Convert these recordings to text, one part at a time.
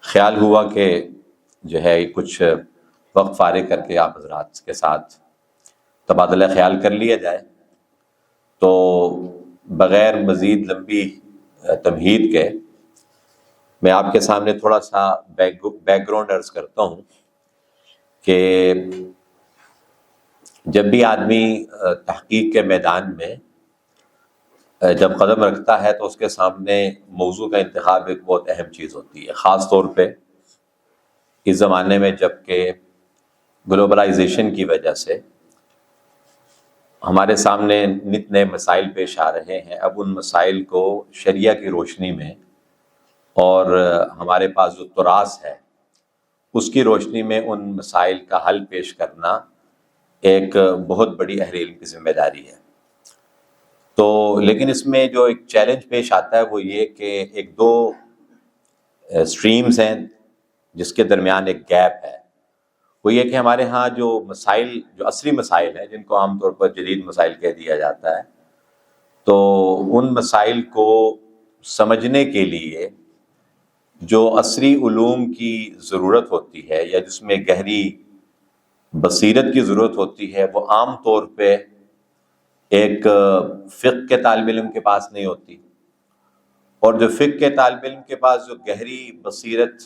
خیال ہوا کہ جو ہے کچھ وقت فارغ کر کے آپ حضرات کے ساتھ تبادلہ خیال کر لیا جائے۔ تو بغیر مزید لمبی تمہید کے میں آپ کے سامنے تھوڑا سا بیک گراؤنڈ عرض کرتا ہوں کہ جب بھی آدمی تحقیق کے میدان میں جب قدم رکھتا ہے تو اس کے سامنے موضوع کا انتخاب ایک بہت اہم چیز ہوتی ہے، خاص طور پہ اس زمانے میں جب کہ گلوبلائزیشن کی وجہ سے ہمارے سامنے نت نئے مسائل پیش آ رہے ہیں۔ اب ان مسائل کو شریعہ کی روشنی میں اور ہمارے پاس جو تراث ہے اس کی روشنی میں ان مسائل کا حل پیش کرنا ایک بہت بڑی اہل علم کی ذمہ داری ہے۔ تو لیکن اس میں جو ایک چیلنج پیش آتا ہے وہ یہ کہ ایک دو سٹریمز ہیں جس کے درمیان ایک گیپ ہے۔ وہ یہ کہ ہمارے ہاں جو مسائل، جو عصری مسائل ہیں جن کو عام طور پر جدید مسائل کہہ دیا جاتا ہے، تو ان مسائل کو سمجھنے کے لیے جو عصری علوم کی ضرورت ہوتی ہے یا جس میں گہری بصیرت کی ضرورت ہوتی ہے، وہ عام طور پہ ایک فقہ کے طالب علم کے پاس نہیں ہوتی، اور جو فقہ کے طالب علم کے پاس جو گہری بصیرت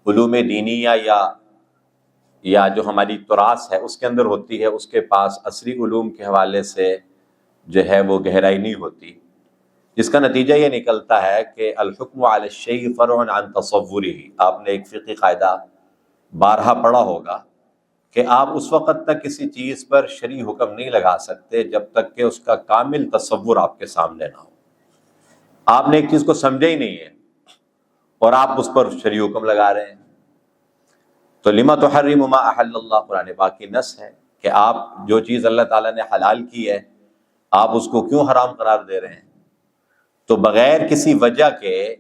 علوم دینیہ یا جو ہماری تراث ہے اس کے اندر ہوتی ہے، اس کے پاس عصری علوم کے حوالے سے جو ہے وہ گہرائی نہیں ہوتی، جس کا نتیجہ یہ نکلتا ہے کہ الحکم علی الشیء فرع عن تصورہ۔ آپ نے ایک فقہی قاعدہ بارہا پڑھا ہوگا کہ آپ اس وقت تک کسی چیز پر شرعی حکم نہیں لگا سکتے جب تک کہ اس کا کامل تصور آپ کے سامنے نہ ہو۔ آپ نے ایک چیز کو سمجھا ہی نہیں ہے اور آپ اس پر شرعی حکم لگا رہے ہیں، تو لما تحرم ما احل اللہ، قرآن پاک کی نص ہے کہ آپ جو چیز اللہ تعالیٰ نے حلال کی ہے آپ اس کو کیوں حرام قرار دے رہے ہیں؟ تو بغیر کسی وجہ کے،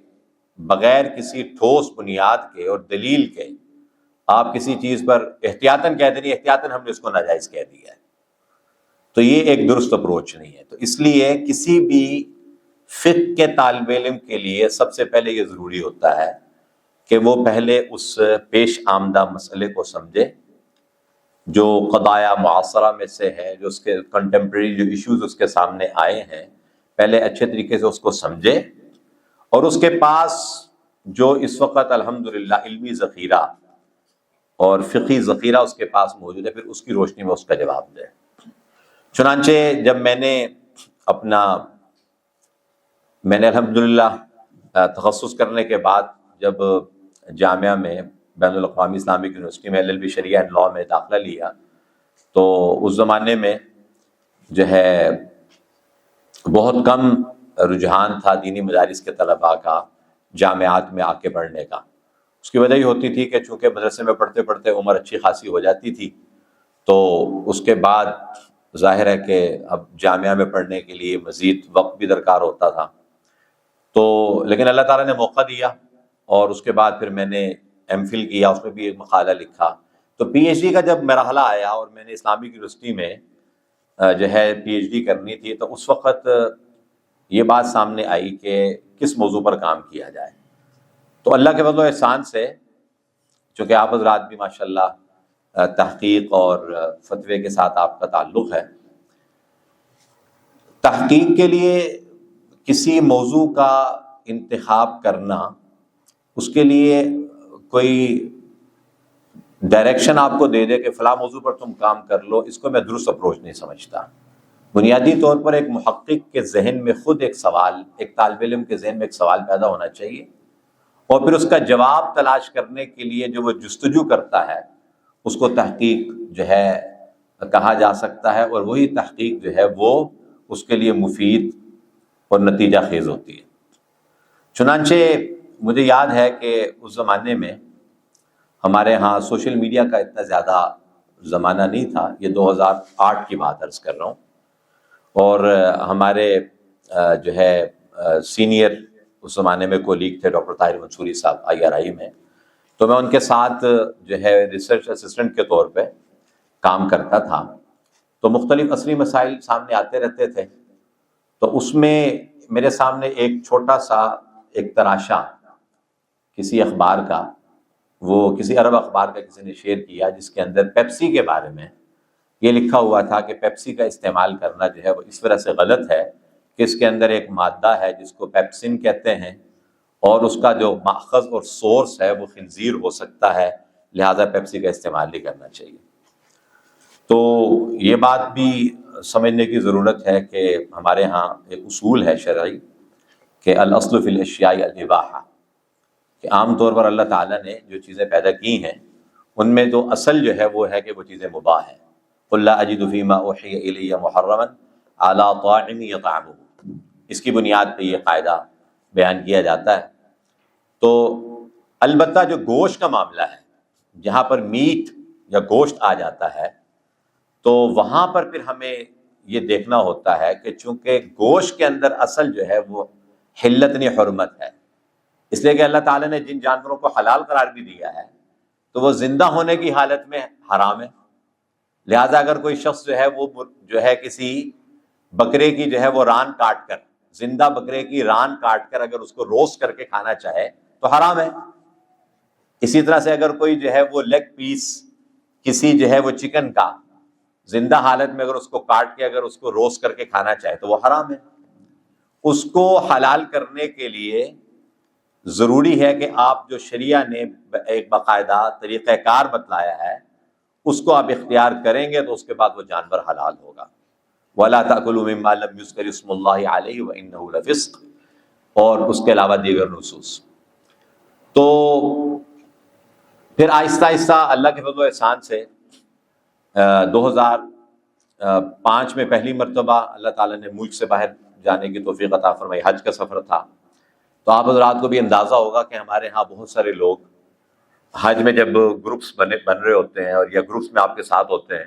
بغیر کسی ٹھوس بنیاد کے اور دلیل کے آپ کسی چیز پر احتیاطاً کہہ دیں، احتیاطاً ہم نے اس کو ناجائز کہہ دیا ہے، تو یہ ایک درست اپروچ نہیں ہے۔ تو اس لیے کسی بھی فقہ کے طالب علم کے لیے سب سے پہلے یہ ضروری ہوتا ہے کہ وہ پہلے اس پیش آمدہ مسئلے کو سمجھے جو قضایا معاصرہ میں سے ہے، جو اس کے کنٹمپریری جو ایشوز اس کے سامنے آئے ہیں، پہلے اچھے طریقے سے اس کو سمجھے، اور اس کے پاس جو اس وقت الحمدللہ علمی ذخیرہ اور فقہی ذخیرہ اس کے پاس موجود ہے، پھر اس کی روشنی میں اس کا جواب دے۔ چنانچہ جب میں نے الحمدللہ تخصص کرنے کے بعد جب جامعہ میں بین الاقوامی اسلامک یونیورسٹی میں LLB شریعہ اینڈ لاء میں داخلہ لیا، تو اس زمانے میں جو ہے بہت کم رجحان تھا دینی مدارس کے طلباء کا جامعات میں آ کے پڑھنے کا۔ اس کی وجہ یہ ہوتی تھی کہ چونکہ مدرسے میں پڑھتے پڑھتے عمر اچھی خاصی ہو جاتی تھی، تو اس کے بعد ظاہر ہے کہ اب جامعہ میں پڑھنے کے لیے مزید وقت بھی درکار ہوتا تھا، تو لیکن اللہ تعالیٰ نے موقع دیا، اور اس کے بعد پھر میں نے MPhil کیا، اس میں بھی ایک مقالہ لکھا۔ تو PhD کا جب مرحلہ آیا اور میں نے اسلامک یونیورسٹی میں جو ہے PhD کرنی تھی، تو اس وقت یہ بات سامنے آئی کہ کس موضوع پر کام کیا جائے۔ تو اللہ کے فضل و احسان سے، چونکہ آپ حضرات بھی ماشاءاللہ تحقیق اور فتوے کے ساتھ آپ کا تعلق ہے، تحقیق کے لیے کسی موضوع کا انتخاب کرنا، اس کے لیے کوئی ڈائریکشن آپ کو دے دے کہ فلاں موضوع پر تم کام کر لو، اس کو میں درست اپروچ نہیں سمجھتا۔ بنیادی طور پر ایک محقق کے ذہن میں خود ایک سوال، ایک طالب علم کے ذہن میں ایک سوال پیدا ہونا چاہیے، اور پھر اس کا جواب تلاش کرنے کے لیے جو وہ جستجو کرتا ہے اس کو تحقیق جو ہے کہا جا سکتا ہے، اور وہی تحقیق جو ہے وہ اس کے لیے مفید اور نتیجہ خیز ہوتی ہے۔ چنانچہ مجھے یاد ہے کہ اس زمانے میں ہمارے ہاں سوشل میڈیا کا اتنا زیادہ زمانہ نہیں تھا، یہ 2008 کی بات عرض کر رہا ہوں، اور ہمارے جو ہے سینئر اس زمانے میں کولیگ تھے ڈاکٹر طاہر منصوری صاحب IRI میں، تو میں ان کے ساتھ جو ہے ریسرچ اسسٹنٹ کے طور پہ کام کرتا تھا، تو مختلف عصری مسائل سامنے آتے رہتے تھے۔ تو اس میں میرے سامنے ایک چھوٹا سا ایک تراشا کسی اخبار کا وہ کسی عرب اخبار کا کسی نے شیئر کیا جس کے اندر پیپسی کے بارے میں یہ لکھا ہوا تھا کہ پیپسی کا استعمال کرنا جو ہے وہ اس وجہ سے غلط ہے کہ اس کے اندر ایک مادہ ہے جس کو پیپسن کہتے ہیں، اور اس کا جو ماخذ اور سورس ہے وہ خنزیر ہو سکتا ہے، لہذا پیپسی کا استعمال نہیں کرنا چاہیے۔ تو یہ بات بھی سمجھنے کی ضرورت ہے کہ ہمارے ہاں ایک اصول ہے شرعی کہ الاصل فی الاشیاء الاباحہ، کہ عام طور پر اللہ تعالیٰ نے جو چیزیں پیدا کی ہیں ان میں تو اصل جو ہے وہ ہے کہ وہ چیزیں مباح ہیں۔ قل لا اجد فیما اوحی الی محرما علی طاعم یطعمہ، اس کی بنیاد پہ یہ قاعدہ بیان کیا جاتا ہے۔ تو البتہ جو گوشت کا معاملہ ہے، جہاں پر میٹ یا گوشت آ جاتا ہے، تو وہاں پر پھر ہمیں یہ دیکھنا ہوتا ہے کہ چونکہ گوشت کے اندر اصل جو ہے وہ حلت نہیں حرمت ہے، اس لیے کہ اللہ تعالیٰ نے جن جانوروں کو حلال قرار بھی دیا ہے تو وہ زندہ ہونے کی حالت میں حرام ہے۔ لہٰذا اگر کوئی شخص جو ہے وہ جو ہے کسی بکرے کی جو ہے وہ ران کاٹ کر، زندہ بکرے کی ران کاٹ کر اگر اس کو روسٹ کر کے کھانا چاہے تو حرام ہے۔ اسی طرح سے اگر کوئی جو ہے وہ لیگ پیس کسی جو ہے وہ چکن کا زندہ حالت میں اگر اس کو کاٹ کے اگر اس کو روسٹ کر کے کھانا چاہے تو وہ حرام ہے۔ اس کو حلال کرنے کے لیے ضروری ہے کہ آپ جو شریعہ نے ایک باقاعدہ طریقہ کار بتلایا ہے اس کو آپ اختیار کریں گے تو اس کے بعد وہ جانور حلال ہوگا۔ وَلَا تَأْكُلُوا مِمَّا لَمْ يُذْكَرِ اسْمُ اللَّهِ عَلَيْهِ وَإِنَّهُ لَفِسْقٌ، اور اس کے علاوہ دیگر نصوص۔ تو پھر آہستہ آہستہ اللہ کے فضل و احسان سے 2005 میں پہلی مرتبہ اللہ تعالیٰ نے ملک سے باہر جانے کی توفیق عطا فرمائی، حج کا سفر تھا۔ تو آپ حضرات کو بھی اندازہ ہوگا کہ ہمارے ہاں بہت سارے لوگ حج میں جب گروپس بن رہے ہوتے ہیں اور یا گروپس میں آپ کے ساتھ ہوتے ہیں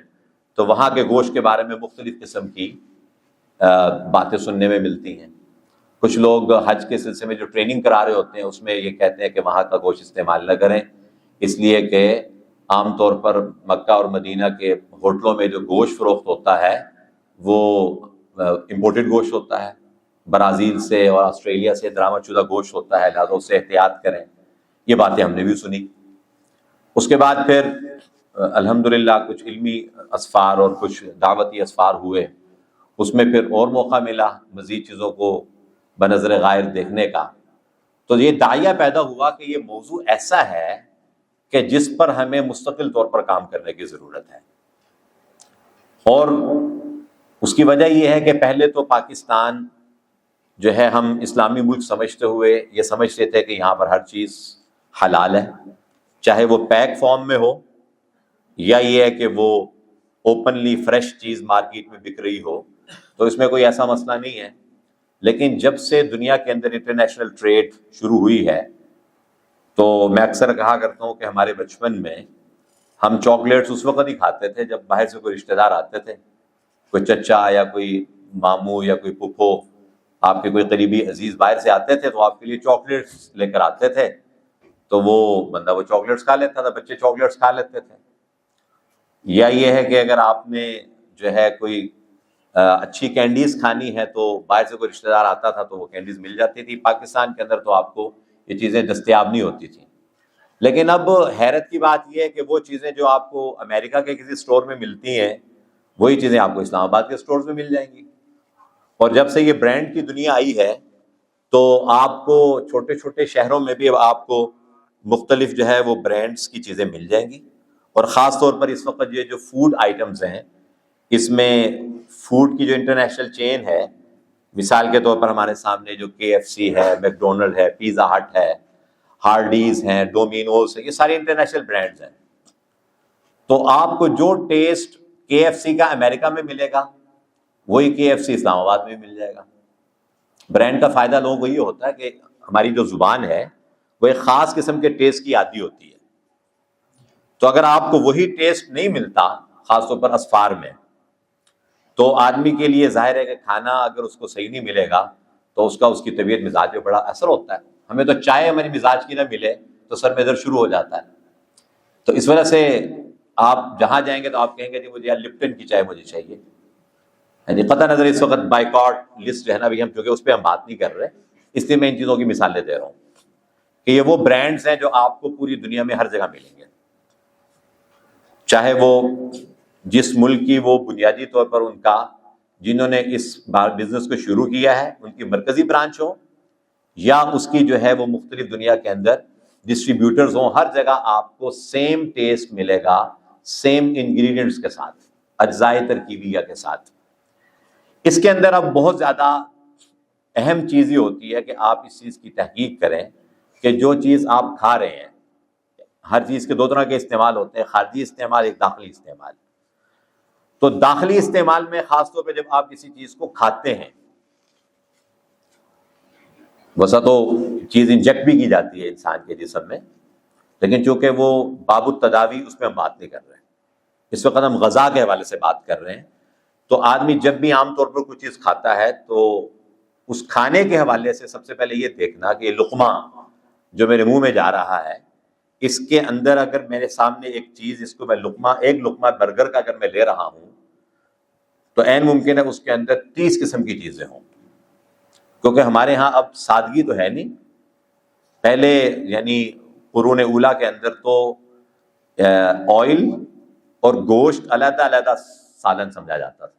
تو وہاں کے گوشت کے بارے میں مختلف قسم کی باتیں سننے میں ملتی ہیں۔ کچھ لوگ حج کے سلسلے میں جو ٹریننگ کرا رہے ہوتے ہیں اس میں یہ کہتے ہیں کہ وہاں کا گوشت استعمال نہ کریں، اس لیے کہ عام طور پر مکہ اور مدینہ کے ہوٹلوں میں جو گوشت فروخت ہوتا ہے وہ امپورٹڈ گوشت ہوتا ہے، برازیل سے اور آسٹریلیا سے درآمد شدہ گوشت ہوتا ہے، لہٰذا اس سے احتیاط کریں۔ یہ باتیں ہم نے بھی سنی۔ اس کے بعد پھر الحمدللہ کچھ علمی اسفار اور کچھ دعوتی اسفار ہوئے، اس میں پھر اور موقع ملا مزید چیزوں کو بنظر غائب دیکھنے کا۔ تو یہ داعیہ پیدا ہوا کہ یہ موضوع ایسا ہے کہ جس پر ہمیں مستقل طور پر کام کرنے کی ضرورت ہے، اور اس کی وجہ یہ ہے کہ پہلے تو پاکستان جو ہے ہم اسلامی ملک سمجھتے ہوئے یہ سمجھتے تھے کہ یہاں پر ہر چیز حلال ہے، چاہے وہ پیک فارم میں ہو یا یہ ہے کہ وہ اوپنلی فریش چیز مارکیٹ میں بک رہی ہو، تو اس میں کوئی ایسا مسئلہ نہیں ہے۔ لیکن جب سے دنیا کے اندر انٹرنیشنل ٹریڈ شروع ہوئی ہے تو میں اکثر کہا کرتا ہوں کہ ہمارے بچپن میں ہم چاکلیٹس اس وقت ہی کھاتے تھے جب باہر سے کوئی رشتہ دار آتے تھے، کوئی چچا یا کوئی ماموں یا کوئی پھپھو، آپ کے کوئی قریبی عزیز باہر سے آتے تھے تو آپ کے لیے چاکلیٹس لے کر آتے تھے، تو وہ بندہ وہ چاکلیٹس کھا لیتا تھا، بچے چاکلیٹس کھا لیتے تھے۔ یا یہ ہے کہ اگر آپ نے جو ہے کوئی اچھی کینڈیز کھانی ہے تو باہر سے کوئی رشتہ دار آتا تھا تو وہ کینڈیز مل جاتی تھی۔ پاکستان کے اندر تو آپ کو یہ چیزیں دستیاب نہیں ہوتی تھیں۔ لیکن اب حیرت کی بات یہ ہے کہ وہ چیزیں جو آپ کو امریکہ کے کسی اسٹور میں ملتی ہیں وہی چیزیں آپ کو اسلام آباد کے اسٹورز میں مل جائیں گی۔ اور جب سے یہ برانڈ کی دنیا آئی ہے تو آپ کو چھوٹے چھوٹے شہروں میں بھی آپ کو مختلف جو ہے وہ برانڈز کی چیزیں مل جائیں گی۔ اور خاص طور پر اس وقت یہ جو فوڈ آئٹمز ہیں اس میں فوڈ کی جو انٹرنیشنل چین ہے، مثال کے طور پر ہمارے سامنے جو KFC ہے، میک ڈونلڈ ہے، پیزا ہٹ ہے، ہارڈیز ہیں، ڈومینوز ہے، یہ ساری انٹرنیشنل برانڈز ہیں۔ تو آپ کو جو ٹیسٹ KFC کا امریکہ میں ملے گا وہی KFC اسلام آباد میں مل جائے گا۔ برانڈ کا فائدہ لوگوں کو یہ ہوتا ہے کہ ہماری جو زبان ہے وہ ایک خاص قسم کے ٹیسٹ کی عادی ہوتی ہے، تو اگر آپ کو وہی ٹیسٹ نہیں ملتا خاص طور پر اسفار میں تو آدمی کے لیے ظاہر ہے کہ کھانا اگر اس کو صحیح نہیں ملے گا تو اس کی طبیعت مزاج پہ بڑا اثر ہوتا ہے۔ ہمیں تو چائے ہماری مزاج کی نہ ملے تو سر میں درد شروع ہو جاتا ہے۔ تو اس وجہ سے آپ جہاں جائیں گے تو آپ کہیں گے جی مجھے لپٹن کی چائے مجھے چاہیے۔ قطع نظر اس وقت بائیکاٹ لسٹ جو ہے نا بھی ہم چونکہ اس پہ ہم بات نہیں کر رہے، اس لیے میں ان چیزوں کی مثالیں دے رہا ہوں۔ کہ یہ وہ برانڈز ہیں جو آپ کو پوری دنیا میں ہر جگہ ملیں گے، چاہے وہ جس ملک کی وہ بنیادی طور پر ان کا جنہوں نے اس بزنس کو شروع کیا ہے ان کی مرکزی برانچ ہو، یا اس کی جو ہے وہ مختلف دنیا کے اندر ڈسٹریبیوٹرز ہوں، ہر جگہ آپ کو سیم ٹیسٹ ملے گا، سیم انگریڈینٹس کے ساتھ، اجزائے ترکیبیہ کے ساتھ۔ اس کے اندر اب بہت زیادہ اہم چیز یہ ہوتی ہے کہ آپ اس چیز کی تحقیق کریں کہ جو چیز آپ کھا رہے ہیں، ہر چیز کے دو طرح کے استعمال ہوتے ہیں، خارجی استعمال، ایک داخلی استعمال۔ تو داخلی استعمال میں خاص طور پہ جب آپ کسی چیز کو کھاتے ہیں، ویسا تو چیز انجیکٹ بھی کی جاتی ہے انسان کے جسم میں، لیکن چونکہ وہ باب التداوی اس پہ ہم بات نہیں کر رہے ہیں، اس وقت ہم غذا کے حوالے سے بات کر رہے ہیں۔ تو آدمی جب بھی عام طور پر کوئی چیز کھاتا ہے تو اس کھانے کے حوالے سے سب سے پہلے یہ دیکھنا کہ یہ لقمہ جو میرے منہ میں جا رہا ہے، اس کے اندر اگر میرے سامنے ایک چیز، اس کو میں ایک لقمہ برگر کا اگر میں لے رہا ہوں تو عین ممکن ہے اس کے اندر 30 قسم کی چیزیں ہوں، کیونکہ ہمارے ہاں اب سادگی تو ہے نہیں۔ پہلے یعنی قرون اولیٰ کے اندر تو آئل اور گوشت علیحدہ علیحدہ سالن سمجھا جاتا تھا۔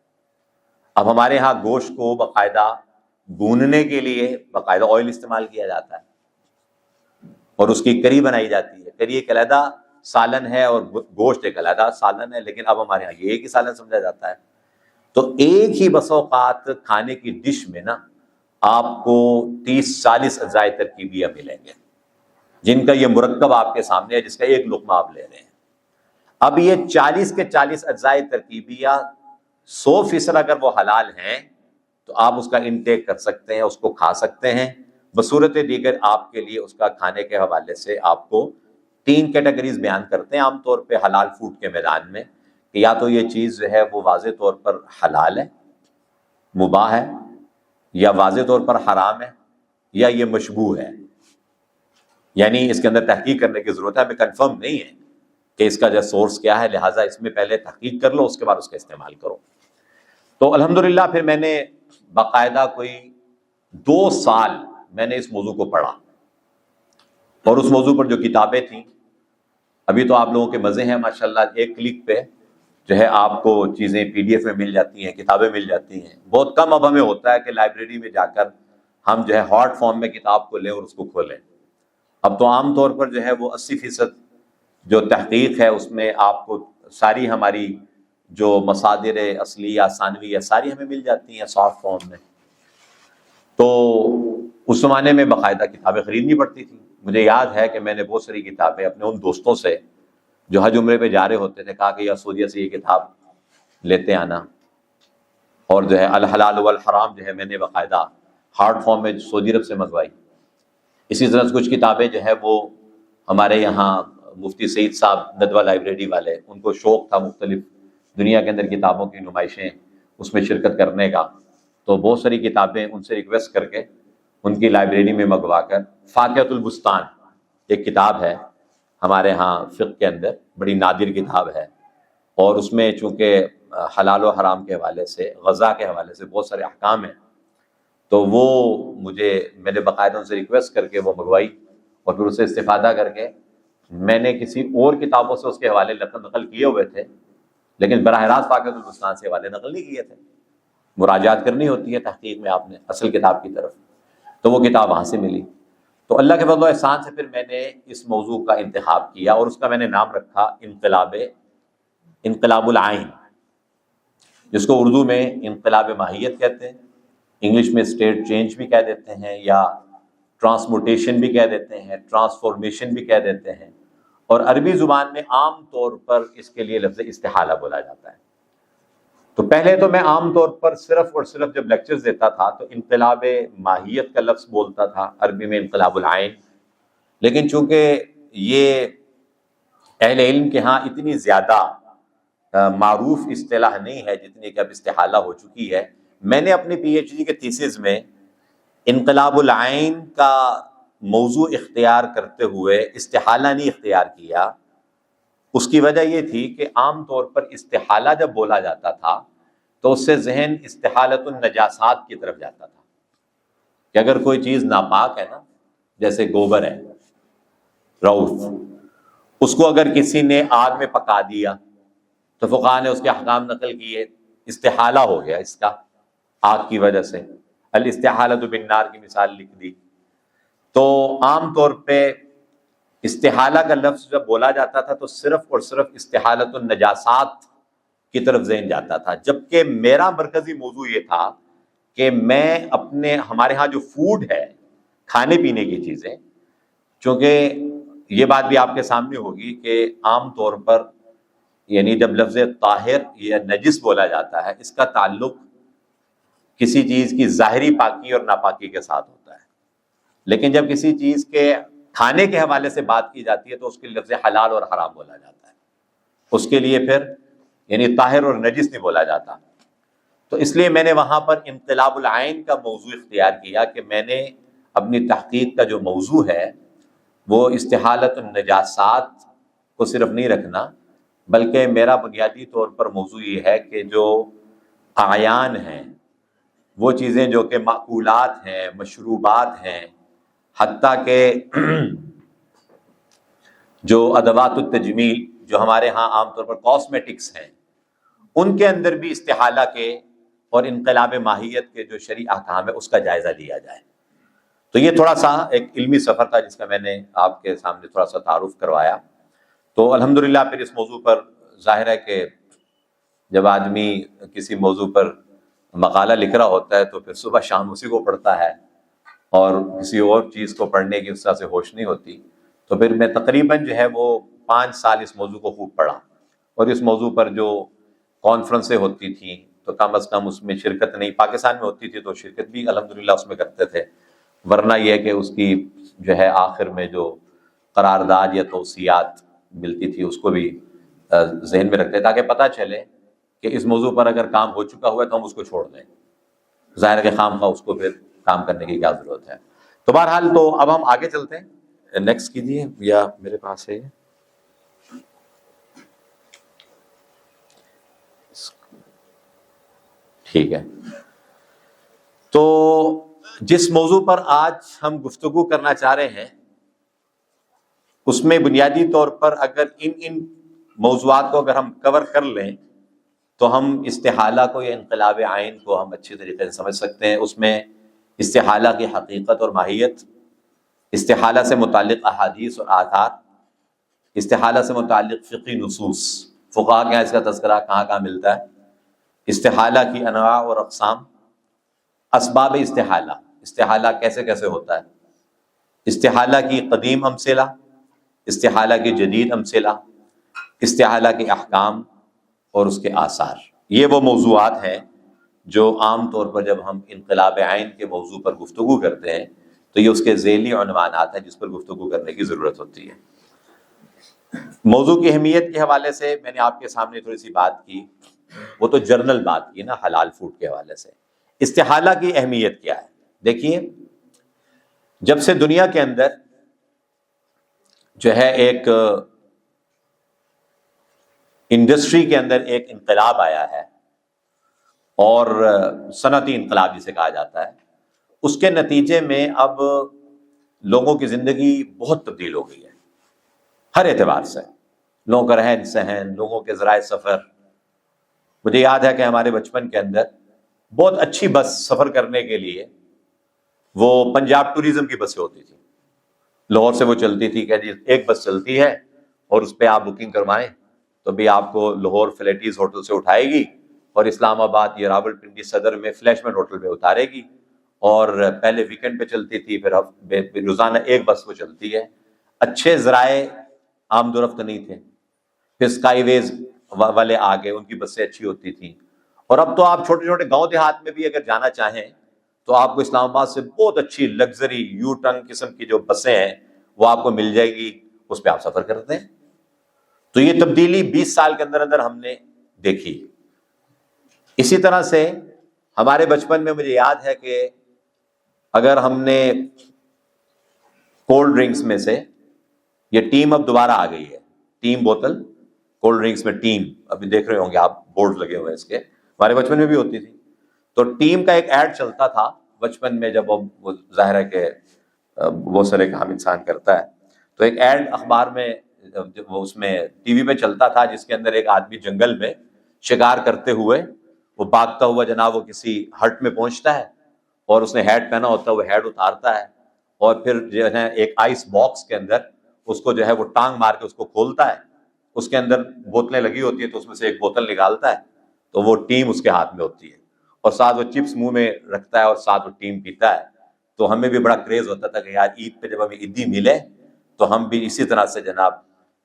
اب ہمارے ہاں گوشت کو باقاعدہ بھوننے کے لیے باقاعدہ آئل استعمال کیا جاتا ہے اور اس کی کری بنائی جاتی ہے۔ کری ایک علیحدہ سالن ہے اور گوشت ایک علیحدہ سالن ہے، لیکن اب ہمارے ہاں یہ ایک ہی سالن سمجھا جاتا ہے۔ تو ایک ہی بس اوقات کھانے کی ڈش میں نا آپ کو 30-40 اجزائے ترکیبیہ ملیں گے، جن کا یہ مرکب آپ کے سامنے ہے، جس کا ایک لقمہ آپ لے رہے ہیں۔ اب یہ 40 کے 40 اجزائے ترکیبیہ 100% اگر وہ حلال ہیں تو آپ اس کا انٹیک کر سکتے ہیں، اس کو کھا سکتے ہیں۔ بصورت دیگر آپ کے لیے اس کا کھانے کے حوالے سے آپ کو 3 کیٹیگریز بیان کرتے ہیں عام طور پہ حلال فوڈ کے میدان میں، کہ یا تو یہ چیز جو ہے وہ واضح طور پر حلال ہے، مباح ہے، یا واضح طور پر حرام ہے، یا یہ مشبوہ ہے، یعنی اس کے اندر تحقیق کرنے کی ضرورت ہے، ہمیں کنفرم نہیں ہے کہ اس کا جو سورس کیا ہے، لہٰذا اس میں پہلے تحقیق کر لو، اس کے بعد اس کا استعمال کرو۔ تو الحمدللہ پھر میں نے باقاعدہ کوئی 2 سال میں نے اس موضوع کو پڑھا، اور اس موضوع پر جو کتابیں تھیں، ابھی تو آپ لوگوں کے مزے ہیں ماشاءاللہ، ایک کلک پہ جو ہے آپ کو چیزیں PDF میں مل جاتی ہیں، کتابیں مل جاتی ہیں۔ بہت کم اب ہمیں ہوتا ہے کہ لائبریری میں جا کر ہم جو ہے ہارڈ فارم میں کتاب کو لیں اور اس کو کھولیں۔ اب تو عام طور پر جو ہے وہ 80% جو تحقیق ہے اس میں آپ کو ساری ہماری جو مصادر اصلیہ ثانویہ ساری ہمیں مل جاتی ہیں سافٹ فارم میں۔ تو اس زمانے میں باقاعدہ کتابیں خریدنی پڑتی تھیں۔ مجھے یاد ہے کہ میں نے بہت ساری کتابیں اپنے ان دوستوں سے جو حج عمرے پہ جا رہے ہوتے تھے کہا کہ یا سعودیہ سے یہ کتاب لیتے آنا، اور جو ہے الحلال والحرام جو ہے میں نے باقاعدہ ہارڈ فارم میں سعودی عرب سے منگوائی۔ اسی طرح کچھ کتابیں جو ہے وہ ہمارے یہاں مفتی سعید صاحب ندوہ لائبریری والے، ان کو شوق تھا مختلف دنیا کے اندر کتابوں کی نمائشیں اس میں شرکت کرنے کا، تو بہت ساری کتابیں ان سے ریکویسٹ کر کے ان کی لائبریری میں منگوا کر، فاقیۃ البستان ایک کتاب ہے ہمارے ہاں فقہ کے اندر، بڑی نادر کتاب ہے، اور اس میں چونکہ حلال و حرام کے حوالے سے، غذا کے حوالے سے بہت سارے احکام ہیں، تو وہ میں نے باقاعدہ ان سے ریکویسٹ کر کے وہ منگوائی، اور پھر اس سے استفادہ کر کے میں نے کسی اور کتابوں سے اس کے حوالے نقل کیے ہوئے تھے، لیکن براہ راست فاقیۃ البستان سے حوالے نقل نہیں کیے تھے، مراجعات کرنی ہوتی ہے تحقیق میں آپ نے اصل کتاب کی طرف، تو وہ کتاب وہاں سے ملی۔ تو اللہ کے فضل و احسان سے پھر میں نے اس موضوع کا انتخاب کیا، اور اس کا میں نے نام رکھا انقلاب العین، جس کو اردو میں انقلاب ماہیت کہتے ہیں، انگلش میں اسٹیٹ چینج بھی کہہ دیتے ہیں، یا ٹرانسموٹیشن بھی کہہ دیتے ہیں، ٹرانسفارمیشن بھی کہہ دیتے ہیں، اور عربی زبان میں عام طور پر اس کے لیے لفظ استحالہ بولا جاتا ہے۔ تو پہلے تو میں عام طور پر صرف اور صرف جب لیکچرز دیتا تھا تو انقلاب ماہیت کا لفظ بولتا تھا، عربی میں انقلاب العین، لیکن چونکہ یہ اہل علم کے ہاں اتنی زیادہ معروف اصطلاح نہیں ہے جتنی کہ اب استحالہ ہو چکی ہے، میں نے اپنی PhD کے تھیسس میں انقلاب العین کا موضوع اختیار کرتے ہوئے استحالہ نہیں اختیار کیا۔ اس کی وجہ یہ تھی کہ عام طور پر استحالہ جب بولا جاتا تھا تو اس سے ذہن استحالۃ النجاسات کی طرف جاتا تھا، کہ اگر کوئی چیز ناپاک ہے نا، جیسے گوبر ہے، رعوف، اس کو اگر کسی نے آگ میں پکا دیا تو فقہاء نے اس کے احکام نقل کیے، استحالہ ہو گیا اس کا آگ کی وجہ سے، الاستحالۃ بالنار کی مثال لکھ دی۔ تو عام طور پہ استحالہ کا لفظ جب بولا جاتا تھا تو صرف اور صرف استحالۃ النجاسات کی طرف ذہن جاتا تھا، جبکہ میرا مرکزی موضوع یہ تھا کہ میں ہمارے ہاں جو فوڈ ہے، کھانے پینے کی چیزیں، چونکہ یہ بات بھی آپ کے سامنے ہوگی کہ عام طور پر یعنی جب لفظ طاہر یا نجس بولا جاتا ہے، اس کا تعلق کسی چیز کی ظاہری پاکی اور ناپاکی کے ساتھ ہوتا ہے، لیکن جب کسی چیز کے کھانے کے حوالے سے بات کی جاتی ہے تو اس کے لفظ حلال اور حرام بولا جاتا ہے، اس کے لیے پھر یعنی طاہر اور نجس نہیں بولا جاتا۔ تو اس لیے میں نے وہاں پر انقلاب العین کا موضوع اختیار کیا کہ میں نے اپنی تحقیق کا جو موضوع ہے وہ استحالۃ النجاسات کو صرف نہیں رکھنا، بلکہ میرا بنیادی طور پر موضوع یہ ہے کہ جو اعیان ہیں، وہ چیزیں جو کہ مأکولات ہیں، مشروبات ہیں، حتیٰ کہ جو ادوات التجمیل جو ہمارے ہاں عام طور پر کاسمیٹکس ہیں، ان کے اندر بھی استحالہ کے اور انقلاب ماہیت کے جو شرعی احکام ہے اس کا جائزہ لیا جائے۔ تو یہ تھوڑا سا ایک علمی سفر تھا جس کا میں نے آپ کے سامنے تھوڑا سا تعارف کروایا۔ تو الحمدللہ پھر اس موضوع پر ظاہر ہے کہ جب آدمی کسی موضوع پر مقالہ لکھ رہا ہوتا ہے تو پھر صبح شام اسی کو پڑھتا ہے اور کسی اور چیز کو پڑھنے کی اس طرح سے ہوش نہیں ہوتی۔ تو پھر میں تقریباً جو ہے وہ 5 سال اس موضوع کو خوب پڑھا، اور اس موضوع پر جو کانفرنسیں ہوتی تھیں تو کم از کم اس میں شرکت نہیں، پاکستان میں ہوتی تھی تو شرکت بھی الحمدللہ اس میں کرتے تھے، ورنہ یہ کہ اس کی جو ہے آخر میں جو قرارداد یا توصیات ملتی تھی اس کو بھی ذہن میں رکھتے تاکہ پتہ چلے کہ اس موضوع پر اگر کام ہو چکا ہوا ہے تو ہم اس کو چھوڑ دیں، ظاہر ہے کہ خام خواہ اس کو پھر کام کرنے کی کیا ضرورت ہے۔ تو بہرحال تو اب ہم آگے چلتے ہیں، نیکسٹ کیجیے، یا میرے پاس ہے ٹھیک ہے۔ تو جس موضوع پر آج ہم گفتگو کرنا چاہ رہے ہیں اس میں بنیادی طور پر اگر ان موضوعات کو اگر ہم کور کر لیں تو ہم استحالہ کو یا انقلاب عین کو ہم اچھی طریقے سے سمجھ سکتے ہیں۔ اس میں استحالہ کی حقیقت اور ماہیت، استحالہ سے متعلق احادیث اور آثار، استحالہ سے متعلق فقہی نصوص، فقہا کے یہاں اس کا تذکرہ کہاں کہاں ملتا ہے، استحالہ کی انواع اور اقسام، اسباب استحالہ، استحالہ کیسے کیسے ہوتا ہے، استحالہ کی قدیم امثلہ، استحالہ کی جدید امثلہ، استحالہ کے احکام اور اس کے آثار۔ یہ وہ موضوعات ہیں جو عام طور پر جب ہم انقلاب عین کے موضوع پر گفتگو کرتے ہیں تو یہ اس کے ذیلی عنوانات ہیں جس پر گفتگو کرنے کی ضرورت ہوتی ہے۔ موضوع کی اہمیت کے حوالے سے میں نے آپ کے سامنے تھوڑی سی بات کی، وہ تو جرنل بات کی نا حلال فوڈ کے حوالے سے۔ استحالہ کی اہمیت کیا ہے؟ دیکھیے، جب سے دنیا کے اندر جو ہے ایک انڈسٹری کے اندر ایک انقلاب آیا ہے، اور صنعتی انقلاب جسے کہا جاتا ہے، اس کے نتیجے میں اب لوگوں کی زندگی بہت تبدیل ہو گئی ہے ہر اعتبار سے، لوگوں کا رہن سہن، لوگوں کے ذرائع سفر۔ مجھے یاد ہے کہ ہمارے بچپن کے اندر بہت اچھی بس سفر کرنے کے لیے وہ پنجاب ٹوریزم کی بسیں ہوتی تھیں، لاہور سے وہ چلتی تھی کہ جی ایک بس چلتی ہے اور اس پہ آپ بکنگ کروائیں تو بھی آپ کو لاہور فلیٹیز ہوٹل سے اٹھائے گی اور اسلام آباد یا راول پنڈی صدر میں فلیشمنٹ ہوٹل پہ اتارے گی، اور پہلے ویکنڈ پہ چلتی تھی، پھر روزانہ ایک بس وہ چلتی ہے۔ اچھے ذرائع آمد و رفت نہیں تھے، پھر اسکائی ویز والے آگے، ان کی بسیں اچھی ہوتی تھیں، اور اب تو آپ چھوٹے چھوٹے گاؤں دیہات میں بھی اگر جانا چاہیں تو آپ کو اسلام آباد سے بہت اچھی لگژری یو ٹرن قسم کی جو بسیں ہیں وہ آپ کو مل جائے گی، اس پہ آپ سفر کرتے ہیں۔ تو یہ تبدیلی 20 سال کے اندر اندر ہم نے دیکھی۔ اسی طرح سے ہمارے بچپن میں مجھے یاد ہے کہ اگر ہم نے کولڈ ڈرنکس میں سے، یہ ٹیم اب دوبارہ آ گئی ہے، ٹیم بوتل کولڈ ڈرنکس میں ٹیم، ابھی دیکھ رہے ہوں گے آپ بورڈ لگے ہوئے ہیں اس کے، ہمارے بچپن میں بھی ہوتی تھی۔ تو ٹیم کا ایک ایڈ چلتا تھا بچپن میں، جب وہ ظاہر ہے کہ وہ سر کام انسان کرتا ہے، تو ایک ایڈ اخبار میں وہ اس میں ٹی وی پہ چلتا تھا، جس کے اندر ایک آدمی جنگل میں شکار کرتے ہوئے وہ بھاگتا ہوا جناب وہ کسی ہٹ میں پہنچتا ہے، اور اس نے ہیٹ پہنا ہوتا ہے، وہ ہیٹ اتارتا ہے اور پھر جو ہے ایک آئس باکس کے اندر اس کو جو ہے وہ ٹانگ مار کے اس کو کھولتا ہے، اس کے اندر بوتلیں لگی ہوتی ہیں، تو اس میں سے ایک بوتل نکالتا ہے، تو وہ ٹیم اس کے ہاتھ میں ہوتی ہے، اور ساتھ وہ چپس منہ میں رکھتا ہے اور ساتھ وہ ٹیم پیتا ہے۔ تو ہمیں بھی بڑا کریز ہوتا تھا کہ یار عید پہ جب ہمیں عیدی ملے تو ہم بھی اسی طرح سے جناب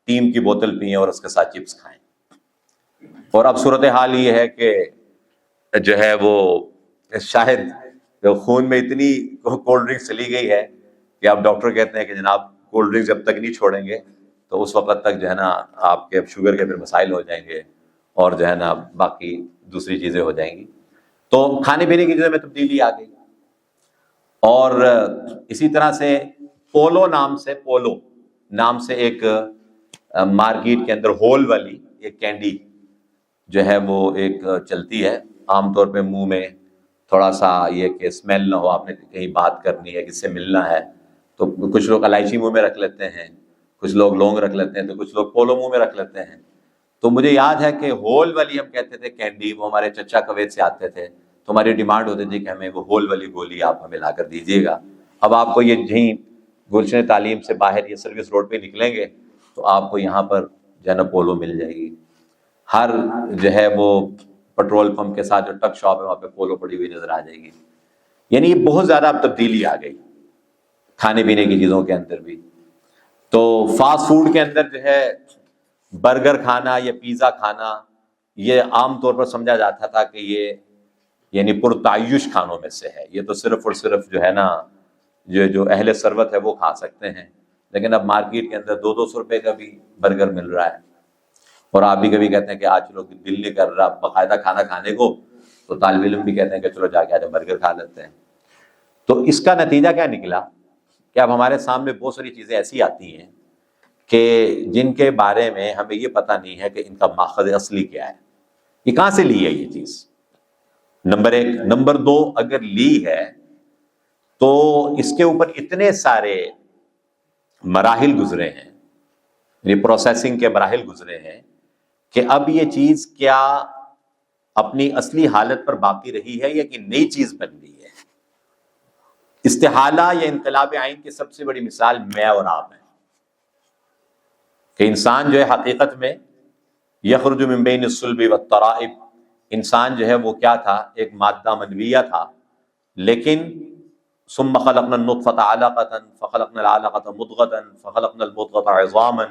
ٹیم کی بوتل پئیں اور اس کے ساتھ چپس کھائیں۔ اور اب صورتحال یہ ہے کہ جو ہے وہ شاید خون میں اتنی کولڈ ڈرنک چلی گئی ہے کہ اب ڈاکٹر کہتے ہیں کہ جناب کولڈ ڈرنک جب تک نہیں چھوڑیں گے تو اس وقت تک جو ہے نا آپ کے شوگر کے پھر مسائل ہو جائیں گے اور جو ہے نا باقی دوسری چیزیں ہو جائیں گی۔ تو کھانے پینے کی چیزوں میں تبدیلی آ گئی۔ اور اسی طرح سے پولو نام سے ایک مارکیٹ کے اندر ہول والی ایک کینڈی جو ہے وہ ایک چلتی ہے، عام طور پہ منہ میں تھوڑا سا یہ کہ اسمیل نہ ہو، آپ نے کہیں بات کرنی ہے، کس سے ملنا ہے، تو کچھ لوگ الائچی منہ میں رکھ لیتے ہیں، کچھ لوگ لونگ رکھ لیتے ہیں، تو کچھ لوگ پولو منہ میں رکھ لیتے ہیں۔ تو مجھے یاد ہے کہ ہول والی ہم کہتے تھے کینڈی، وہ ہمارے چچا کویت سے آتے تھے، تو ہماری ڈیمانڈ ہوتی تھی کہ ہمیں وہ ہول والی گولی آپ ہمیں لا کر دیجیے گا۔ اب آپ کو یہ جہیں گلشن تعلیم سے باہر یہ سروس روڈ پہ نکلیں گے تو آپ کو یہاں پر جو ہے نا پولو مل جائے گی، ہر جو ہے وہ پیٹرول پمپ کے ساتھ جو ٹک شاپ ہے وہاں پہ پولو پڑی ہوئی نظر آ جائے گی۔ یعنی یہ بہت زیادہ اب تبدیلی آ گئی کھانے پینے کی چیزوں کے اندر بھی۔ تو فاسٹ فوڈ کے اندر جو ہے برگر کھانا یا پیزا کھانا یہ عام طور پر سمجھا جاتا تھا کہ یہ یعنی پرتعیش کھانوں میں سے ہے، یہ تو صرف اور صرف جو ہے نا جو اہل ثروت ہے وہ کھا سکتے ہیں، لیکن اب مارکیٹ کے اندر 200 روپے کا بھی برگر مل رہا ہے، اور آپ بھی کبھی کہتے ہیں کہ آج لوگ دل نہیں کر رہا باقاعدہ کھانا کھانے کو، تو طالب علم بھی کہتے ہیں کہ چلو جا کے آج برگر کھا لیتے ہیں۔ تو اس کا نتیجہ کیا نکلا کہ اب ہمارے سامنے بہت ساری چیزیں ایسی آتی ہیں کہ جن کے بارے میں ہمیں یہ پتہ نہیں ہے کہ ان کا ماخذ اصلی کیا ہے، یہ کہاں سے لی ہے یہ چیز، نمبر 1۔ نمبر 2، اگر لی ہے تو اس کے اوپر اتنے سارے مراحل گزرے ہیں، یہ پروسیسنگ کے مراحل گزرے ہیں کہ اب یہ چیز کیا اپنی اصلی حالت پر باقی رہی ہے یا کہ نئی چیز بن گئی ہے۔ استحالہ یا انقلاب عین کی سب سے بڑی مثال میں اور آپ ہیں کہ انسان جو ہے حقیقت میں یخرج من بین الصلب والترائب، انسان جو ہے وہ کیا تھا، ایک مادہ منویہ تھا، لیکن ثم خلقنا النطفة علقة فخلقنا العلقة مضغة فخلقنا المضغة عظاما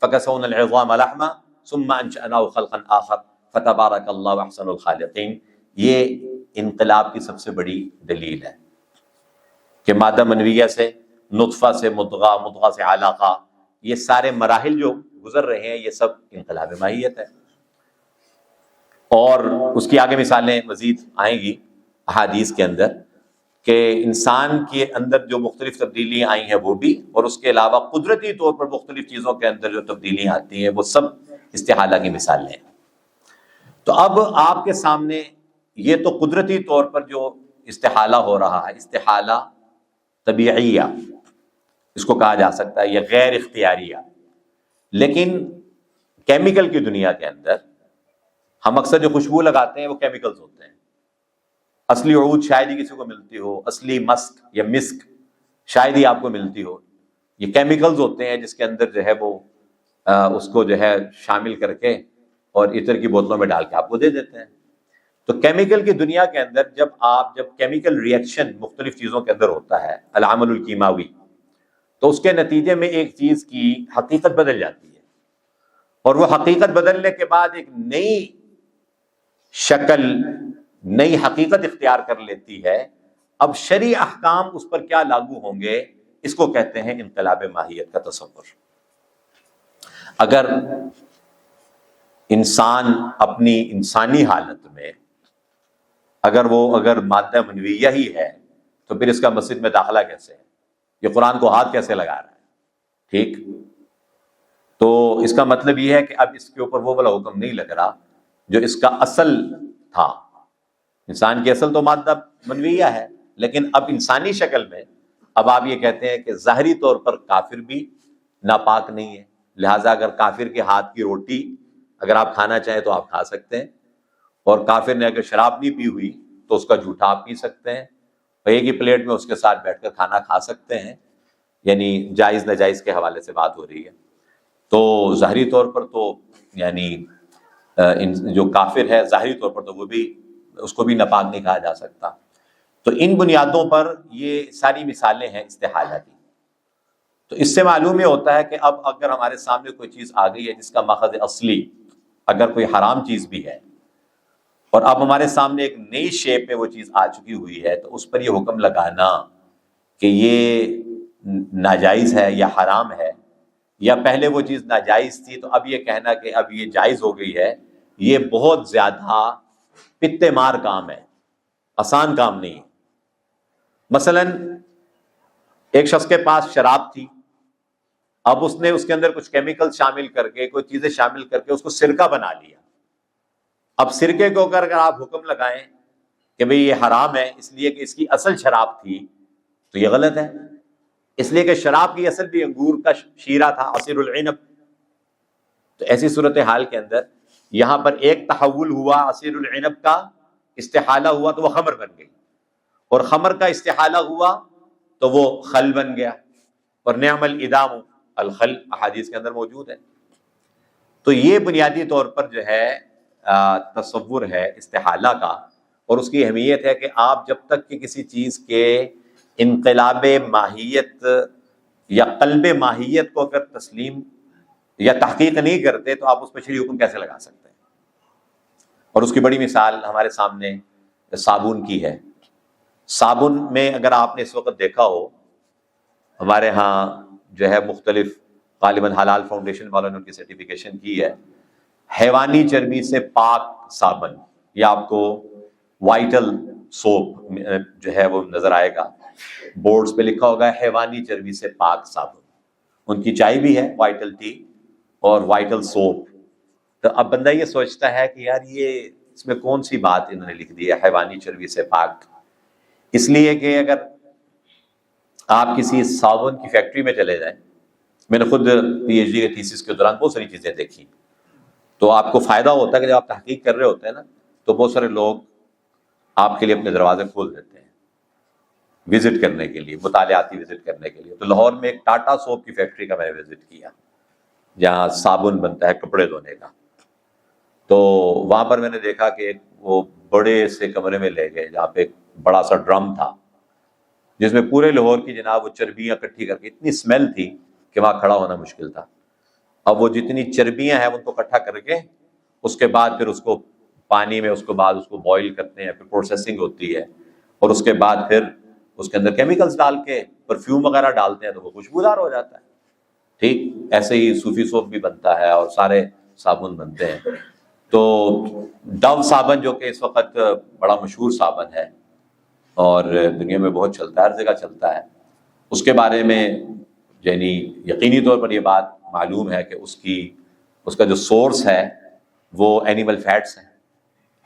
فكسونا العظام لحما ثم انشأناه خلقا آخر فتبارك الله احسن الخالقین۔ یہ انقلاب کی سب سے بڑی دلیل ہے کہ مادہ منویہ سے نطفہ سے مضغہ، مضغہ سے علقہ، یہ سارے مراحل جو گزر رہے ہیں یہ سب انقلاب ماہیت ہے۔ اور اس کی آگے مثالیں مزید آئیں گی احادیث کے اندر کہ انسان کے اندر جو مختلف تبدیلیاں آئی ہیں وہ بھی، اور اس کے علاوہ قدرتی طور پر مختلف چیزوں کے اندر جو تبدیلیاں آتی ہیں وہ سب استحالہ کی مثالیں ہیں۔ تو اب آپ کے سامنے یہ تو قدرتی طور پر جو استحالہ ہو رہا ہے، استحالہ طبیعیہ اس کو کہا جا سکتا ہے، یا غیر اختیاریہ، لیکن کیمیکل کی دنیا کے اندر ہم اکثر جو خوشبو لگاتے ہیں وہ کیمیکلز ہوتے ہیں۔ اصلی عود شاید ہی کسی کو ملتی ہو، اصلی مسک یا مسک شاید ہی آپ کو ملتی ہو، یہ کیمیکلز ہوتے ہیں جس کے اندر جو ہے وہ اس کو جو ہے شامل کر کے اور عطر کی بوتلوں میں ڈال کے آپ کو دے دیتے ہیں۔ تو کیمیکل کی دنیا کے اندر جب کیمیکل ریئیکشن مختلف چیزوں کے اندر ہوتا ہے، العمل الکیماوی، تو اس کے نتیجے میں ایک چیز کی حقیقت بدل جاتی ہے، اور وہ حقیقت بدلنے کے بعد ایک نئی شکل، نئی حقیقت اختیار کر لیتی ہے۔ اب شرعی احکام اس پر کیا لاگو ہوں گے، اس کو کہتے ہیں انقلاب ماہیت کا تصور۔ اگر انسان اپنی انسانی حالت میں اگر مادہ منویہ ہی ہے تو پھر اس کا مسجد میں داخلہ کیسے ہے، یہ قرآن کو ہاتھ کیسے لگا رہا ہے، ٹھیک؟ تو اس کا مطلب یہ ہے کہ اب اس کے اوپر وہ والا حکم نہیں لگ رہا جو اس کا اصل تھا۔ انسان کی اصل تو مادہ منویہ ہے، لیکن اب انسانی شکل میں اب آپ یہ کہتے ہیں کہ ظاہری طور پر کافر بھی ناپاک نہیں ہے، لہٰذا اگر کافر کے ہاتھ کی روٹی اگر آپ کھانا چاہیں تو آپ کھا سکتے ہیں، اور کافر نے اگر شراب نہیں پی ہوئی تو اس کا جھوٹا آپ پی سکتے ہیں، اور ایک ہی پلیٹ میں اس کے ساتھ بیٹھ کر کھانا کھا سکتے ہیں، یعنی جائز ناجائز کے حوالے سے بات ہو رہی ہے۔ تو ظاہری طور پر تو یعنی جو کافر ہے ظاہری طور پر تو وہ بھی اس کو بھی ناپاک نہیں کہا جا سکتا۔ تو ان بنیادوں پر یہ ساری مثالیں ہیں استحالہ کی۔ تو اس سے معلوم یہ ہوتا ہے کہ اب اگر ہمارے سامنے کوئی چیز آ گئی ہے جس کا ماخذ اصلی اگر کوئی حرام چیز بھی ہے، اور اب ہمارے سامنے ایک نئی شیپ میں وہ چیز آ چکی ہوئی ہے، تو اس پر یہ حکم لگانا کہ یہ ناجائز ہے یا حرام ہے، یا پہلے وہ چیز ناجائز تھی تو اب یہ کہنا کہ اب یہ جائز ہو گئی ہے، یہ بہت زیادہ پتے مار کام ہے، آسان کام نہیں ہے۔ مثلا ایک شخص کے پاس شراب تھی، اب اس نے اس کے اندر کچھ کیمیکل شامل کر کے، کوئی چیزیں شامل کر کے اس کو سرکہ بنا لیا۔ اب سرکے کو اگر آپ حکم لگائیں کہ بھئی یہ حرام ہے اس لیے کہ اس کی اصل شراب تھی، تو یہ غلط ہے، اس لیے کہ شراب کی اصل بھی انگور کا شیرہ تھا، عصیر العنب۔ تو ایسی صورتحال کے اندر یہاں پر ایک تحول ہوا عصیر العنب کا، استحالہ ہوا تو وہ خمر بن گئی، اور خمر کا استحالہ ہوا تو وہ خل بن گیا، اور نعم الادام الخل احادیث کے اندر موجود ہے۔ تو یہ بنیادی طور پر جو ہے تصور ہے استحالہ کا، اور اس کی اہمیت ہے کہ آپ جب تک کہ کسی چیز کے انقلاب ماہیت یا قلب ماہیت کو اگر تسلیم یا تحقیق نہیں کرتے تو آپ اس پہ شرعی حکم کیسے لگا سکتے ہیں؟ اور اس کی بڑی مثال ہمارے سامنے صابن کی ہے۔ صابن میں اگر آپ نے اس وقت دیکھا ہو، ہمارے ہاں جو ہے مختلف غالباً حلال فاؤنڈیشن والوں نے ان کی سرٹیفیکیشن کی ہے، حیوانی چربی سے پاک صابن، یا آپ کو وائٹل سوپ جو ہے وہ نظر آئے گا، بورڈز پہ لکھا ہوگا حیوانی چربی سے پاک صابن۔ ان کی چائے بھی ہے وائٹل ٹی اور وائٹل سوپ۔ تو اب بندہ یہ سوچتا ہے کہ یار یہ اس میں کون سی بات انہوں نے لکھ دی ہے حیوانی چربی سے پاک؟ اس لیے کہ اگر آپ کسی صابن کی فیکٹری میں چلے جائیں، میں نے خود پی ایچ ڈی کے تھیسس کے دوران بہت ساری چیزیں دیکھی، تو آپ کو فائدہ ہوتا ہے کہ جب آپ تحقیق کر رہے ہوتے ہیں نا، تو بہت سارے لوگ آپ کے لیے اپنے دروازے کھول دیتے ہیں وزٹ کرنے کے لیے، مطالعاتی وزٹ کرنے کے لیے۔ تو لاہور میں ایک ٹاٹا سوپ کی فیکٹری کا میں نے وزٹ کیا، جہاں صابن بنتا ہے کپڑے دھونے کا۔ تو وہاں پر میں نے دیکھا کہ وہ بڑے سے کمرے میں لے گئے جہاں پہ ایک بڑا سا ڈرم تھا، جس میں پورے لاہور کی جناب وہ چربیاں اکٹھی کر کے، اتنی اسمیل تھی کہ وہاں کھڑا ہونا مشکل تھا۔ اب وہ جتنی چربیاں ہیں ان کو اکٹھا کر کے اس کے بعد پھر اس کو پانی میں اس کو بوائل کرتے ہیں، پھر پروسیسنگ ہوتی ہے، اور اس کے بعد پھر اس کے اندر کیمیکلز ڈال کے پرفیوم وغیرہ ڈالتے ہیں تو وہ خوشبودار ہو جاتا ہے۔ ٹھیک ایسے ہی صوفی سوپ بھی بنتا ہے اور سارے صابن بنتے ہیں۔ تو ڈو صابن جو کہ اس وقت بڑا مشہور صابن ہے اور دنیا میں بہت چلتا ہے، ہر جگہ چلتا ہے، اس کے بارے میں یعنی یقینی طور پر یہ بات معلوم ہے کہ اس کا جو سورس ہے وہ اینیمل فیٹس ہیں،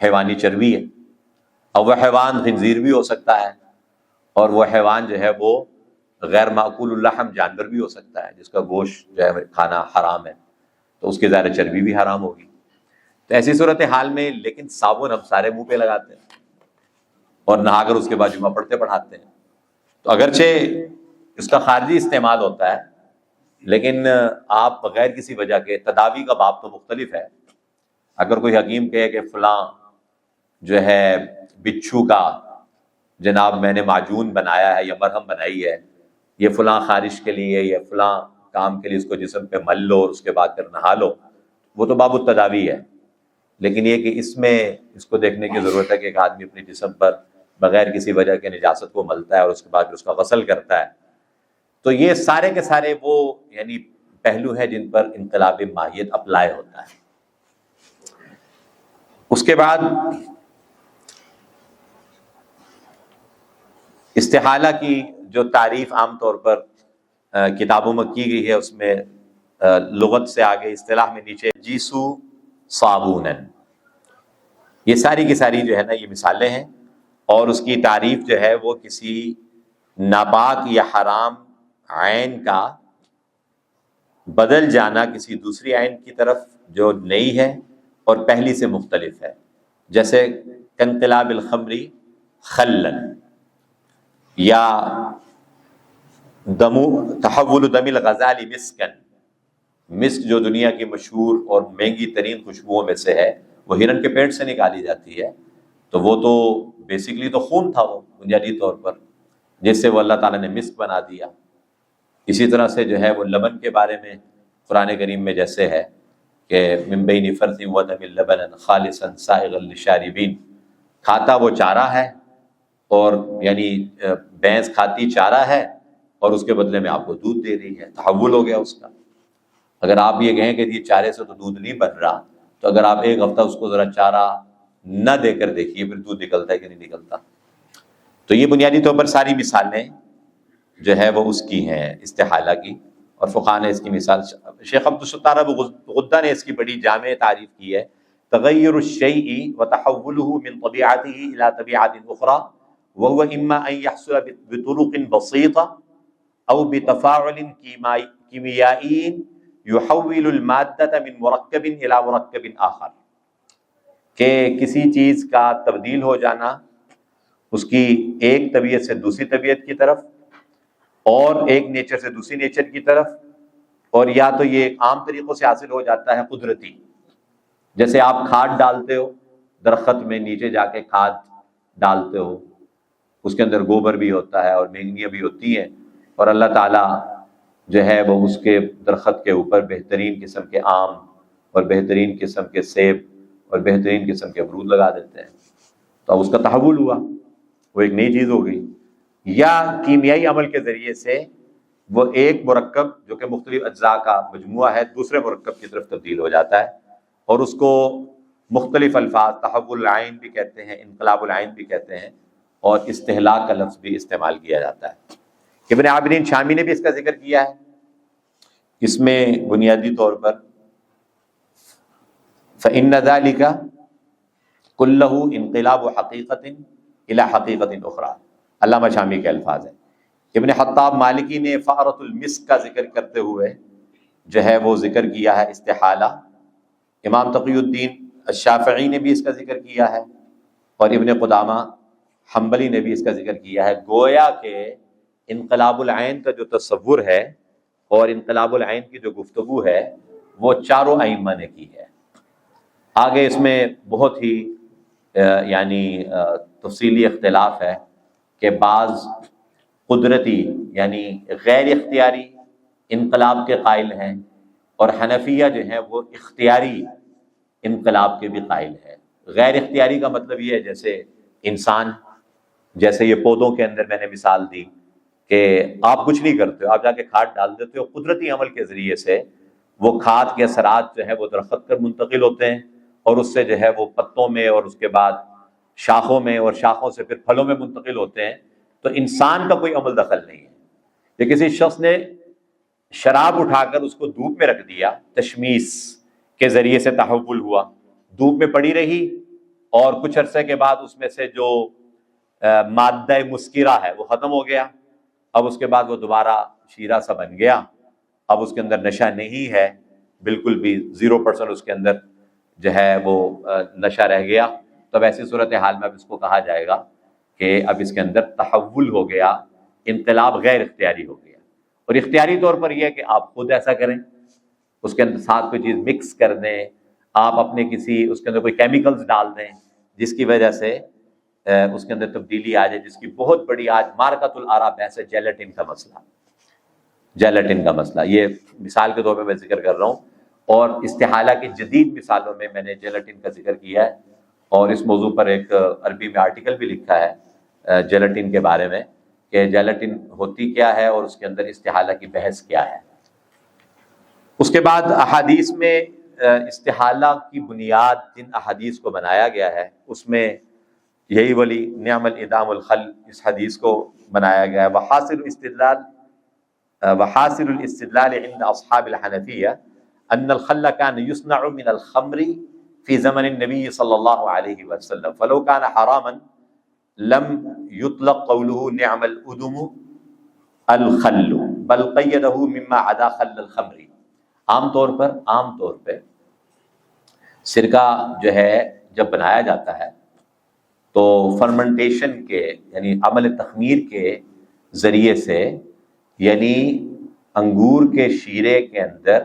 حیوانی چربی ہے، اور وہ حیوان خنزیر بھی ہو سکتا ہے، اور وہ حیوان جو ہے وہ غیر معقول اللحم جانور بھی ہو سکتا ہے جس کا گوشت جو ہے کھانا حرام ہے، تو اس کی ظاہر چربی بھی حرام ہوگی۔ تو ایسی صورتحال میں لیکن صابن ہم سارے منہ پہ لگاتے ہیں اور نہا کر اس کے بعد جمعہ پڑھتے پڑھاتے ہیں، تو اگرچہ اس کا خارجی استعمال ہوتا ہے لیکن آپ بغیر کسی وجہ کے، تداوی کا باب تو مختلف ہے، اگر کوئی حکیم کہے کہ فلاں جو ہے بچھو کا جناب میں نے معجون بنایا ہے یا مرہم بنائی ہے، یہ فلاں خارش کے لیے یا فلاں کام کے لیے اس کو جسم پہ مل لو اور اس کے بعد پھر نہا لو، وہ تو باب التداوی ہے۔ لیکن یہ کہ اس میں اس کو دیکھنے کی ضرورت ہے کہ ایک آدمی اپنے جسم پر بغیر کسی وجہ کے نجاست کو ملتا ہے اور اس کے بعد پھر اس کا غسل کرتا ہے، تو یہ سارے کے سارے وہ یعنی پہلو ہیں جن پر انقلاب ماہیت اپلائی ہوتا ہے۔ اس کے بعد استحالہ کی جو تعریف عام طور پر کتابوں میں کی گئی ہے، اس میں لغت سے آگے اصطلاح میں نیچے جیسو صابونن، یہ ساری کی ساری جو ہے نا یہ مثالیں ہیں، اور اس کی تعریف جو ہے وہ کسی ناپاک یا حرام عین کا بدل جانا کسی دوسری عین کی طرف جو نئی ہے اور پہلی سے مختلف ہے، جیسے کانقلاب الخمری خلن، یا تحول دم الغزال مسکن، مسک جو دنیا کی مشہور اور مہنگی ترین خوشبوؤں میں سے ہے، وہ ہرن کے پیٹ سے نکالی جاتی ہے، تو وہ تو بیسیکلی تو خون تھا، وہ بنیادی طور پر، جس سے وہ اللہ تعالیٰ نے مسک بنا دیا۔ اسی طرح سے جو ہے وہ لبن کے بارے میں قرآن کریم میں جیسے ہے کہ من بین فرث ودم لبنا خالصا سائغا للشاربین، کھاتا وہ چارہ ہے، اور یعنی بھینس کھاتی چارہ ہے اور اس کے بدلے میں آپ کو دودھ دے رہی ہے، تحول ہو گیا اس کا۔ اگر آپ یہ کہیں کہ یہ چارے سے تو دودھ نہیں بن رہا، تو اگر آپ ایک ہفتہ اس کو ذرا چارہ نہ دے کر دیکھیے پھر دودھ نکلتا ہے کہ نہیں نکلتا۔ تو یہ بنیادی طور پر ساری مثالیں جو ہے وہ اس کی ہیں استحالہ کی، اور فقہاء نے اس کی مثال، شیخ عبدالستار ابو غدہ نے اس کی بڑی جامع تعریف کی ہے، تغیر الشیء وتحولہ من طبیعتہ الی طبیعت اخرى وهو اما ان يحصل بطرق بسيطة او بتفاعل کیمیائی یحول المادة من مرکب الى مرکب آخر، کہ کسی چیز کا تبدیل ہو جانا اس کی ایک طبیعت سے دوسری طبیعت کی طرف، اور ایک نیچر سے دوسری نیچر کی طرف، اور یا تو یہ عام طریقوں سے حاصل ہو جاتا ہے قدرتی، جیسے آپ کھاد ڈالتے ہو درخت میں، نیچے جا کے کھاد ڈالتے ہو، اس کے اندر گوبر بھی ہوتا ہے اور مینگنیاں بھی ہوتی ہیں، اور اللہ تعالیٰ جو ہے وہ اس کے درخت کے اوپر بہترین قسم کے آم اور بہترین قسم کے سیب اور بہترین قسم کے امرود لگا دیتے ہیں، تو اب اس کا تحول ہوا، وہ ایک نئی چیز ہو گئی۔ یا کیمیائی عمل کے ذریعے سے وہ ایک مرکب جو کہ مختلف اجزاء کا مجموعہ ہے دوسرے مرکب کی طرف تبدیل ہو جاتا ہے، اور اس کو مختلف الفاظ تحول العین بھی کہتے ہیں، انقلاب العین بھی کہتے ہیں، اور استحلاق کا لفظ بھی استعمال کیا جاتا ہے۔ ابن عابدین شامی نے بھی اس کا ذکر کیا ہے، اس میں بنیادی طور پر فَإِنَّ ذَلِكَ كُلَّهُ انقلاب حقیقت الی حقیقت اخرى، علامہ شامی کے الفاظ ہیں۔ ابن حطاب مالکی نے فأرۃ المسک کا ذکر کرتے ہوئے جو ہے وہ ذکر کیا ہے استحالہ، امام تقی الدین الشافعی نے بھی اس کا ذکر کیا ہے، اور ابن قدامہ حنبلی نے بھی اس کا ذکر کیا ہے۔ گویا کہ انقلاب العین کا جو تصور ہے اور انقلاب العین کی جو گفتگو ہے وہ چاروں ائمہ نے کی ہے۔ آگے اس میں بہت ہی یعنی تفصیلی اختلاف ہے کہ بعض قدرتی یعنی غیر اختیاری انقلاب کے قائل ہیں، اور حنفیہ جو ہیں وہ اختیاری انقلاب کے بھی قائل ہیں۔ غیر اختیاری کا مطلب یہ ہے جیسے انسان، جیسے یہ پودوں کے اندر میں نے مثال دی کہ آپ کچھ نہیں کرتے ہو، آپ جا کے کھاد ڈال دیتے ہو، قدرتی عمل کے ذریعے سے وہ کھاد کے اثرات جو ہے وہ درخت پر منتقل ہوتے ہیں، اور اس سے جو ہے وہ پتوں میں اور اس کے بعد شاخوں میں، اور شاخوں سے پھر پھلوں میں منتقل ہوتے ہیں۔ تو انسان کا کوئی عمل دخل نہیں ہے۔ کہ کسی شخص نے شراب اٹھا کر اس کو دھوپ میں رکھ دیا، تشمیس کے ذریعے سے تحول ہوا، دھوپ میں پڑی رہی، اور کچھ عرصے کے بعد اس میں سے جو مادہ مسکرہ ہے وہ ختم ہو گیا، اب اس کے بعد وہ دوبارہ شیرہ سا بن گیا، اب اس کے اندر نشہ نہیں ہے بالکل بھی، 0% اس کے اندر جو ہے وہ نشہ رہ گیا، تو ایسی صورتحال میں اب اس کو کہا جائے گا کہ اب اس کے اندر تحول ہو گیا، انقلاب غیر اختیاری ہو گیا۔ اور اختیاری طور پر یہ ہے کہ آپ خود ایسا کریں، اس کے اندر ساتھ کوئی چیز مکس کر دیں، آپ اپنے کسی اس کے اندر کوئی کیمیکلز ڈال دیں جس کی وجہ سے اس کے اندر تبدیلی آ جائے، جس کی بہت بڑی آج مارکۃ الآراء بحث ہے جیلاٹن کا مسئلہ، جیلاٹن کا مسئلہ، یہ مثال کے طور پہ میں ذکر کر رہا ہوں، اور استحالہ کی جدید مثالوں میں میں نے جیلاٹن کا ذکر کیا ہے، اور اس موضوع پر ایک عربی میں آرٹیکل بھی لکھا ہے جیلاٹن کے بارے میں کہ جیلاٹن ہوتی کیا ہے اور اس کے اندر استحالہ کی بحث کیا ہے۔ اس کے بعد احادیث میں استحالہ کی بنیاد جن احادیث کو بنایا گیا ہے اس میں یہی ولی نعم الادام الخل اس حدیث کو بنایا گیا ہے۔ وحاصل الاستدلال عند اصحاب الحنفیہ ان الخل كان يصنع من الخمر في زمن النبي صلی اللہ علیہ وسلم فلو كان حراما لم يطلق قوله نعم الادم الخل بل قيده مما عدا خل الخمر۔ عام طور پہ سرکہ جو ہے جب بنایا جاتا ہے تو فرمنٹیشن کے یعنی عمل تخمیر کے ذریعے سے، یعنی انگور کے شیرے کے اندر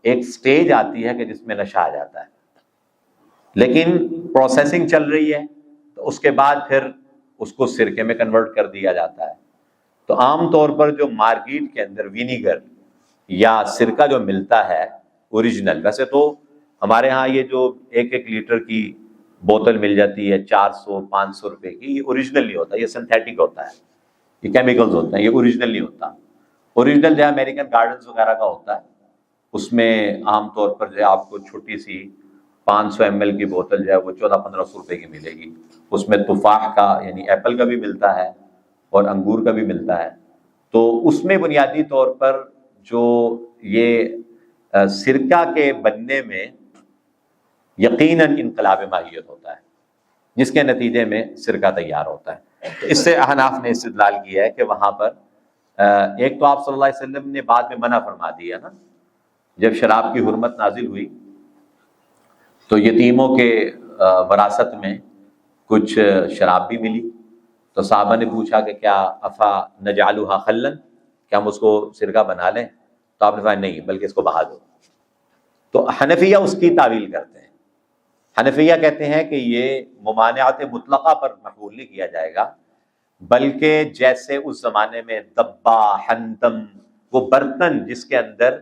ایک سٹیج آتی ہے کہ جس میں نشہ آ جاتا ہے، لیکن پروسیسنگ چل رہی ہے تو اس کے بعد پھر اس کو سرکے میں کنورٹ کر دیا جاتا ہے۔ تو عام طور پر جو مارکیٹ کے اندر وینیگر یا سرکہ جو ملتا ہے اوریجنل، ویسے تو ہمارے ہاں یہ جو 1 لیٹر کی بوتل مل جاتی ہے 400-500 روپے کی، یہ اوریجنل نہیں ہوتا، یہ سنتھیٹک ہوتا ہے، یہ کیمیکلز ہوتے ہیں، یہ اوریجنل نہیں ہوتا۔ اوریجنل جو ہے امریکن گارڈنز وغیرہ کا ہوتا ہے، اس میں عام طور پر جو ہے آپ کو چھوٹی سی 500 ml کی بوتل جو ہے وہ 1400-1500 روپے کی ملے گی، اس میں تفاح کا یعنی ایپل کا بھی ملتا ہے اور انگور کا بھی ملتا ہے۔ تو اس میں بنیادی طور پر جو یہ سرکہ کے بننے میں یقیناً انقلاب ماہیت ہوتا ہے، جس کے نتیجے میں سرکہ تیار ہوتا ہے۔ تو اس سے احناف نے استدلال کیا ہے کہ وہاں پر ایک تو آپ صلی اللہ علیہ وسلم نے بعد میں منع فرما دیا نا، جب شراب کی حرمت نازل ہوئی تو یتیموں کے وراثت میں کچھ شراب بھی ملی، تو صحابہ نے پوچھا کہ کیا افا نجعلھا خلا، کیا ہم اس کو سرکہ بنا لیں؟ تو آپ نے کہا نہیں، بلکہ اس کو بہا دو۔ تو حنفیہ اس کی تعویل کرتے ہیں، حنفیہ کہتے ہیں کہ یہ ممانعت مطلقہ پر محمول نہیں کیا جائے گا، بلکہ جیسے اس زمانے میں دبا، حنتم، وہ برتن جس کے اندر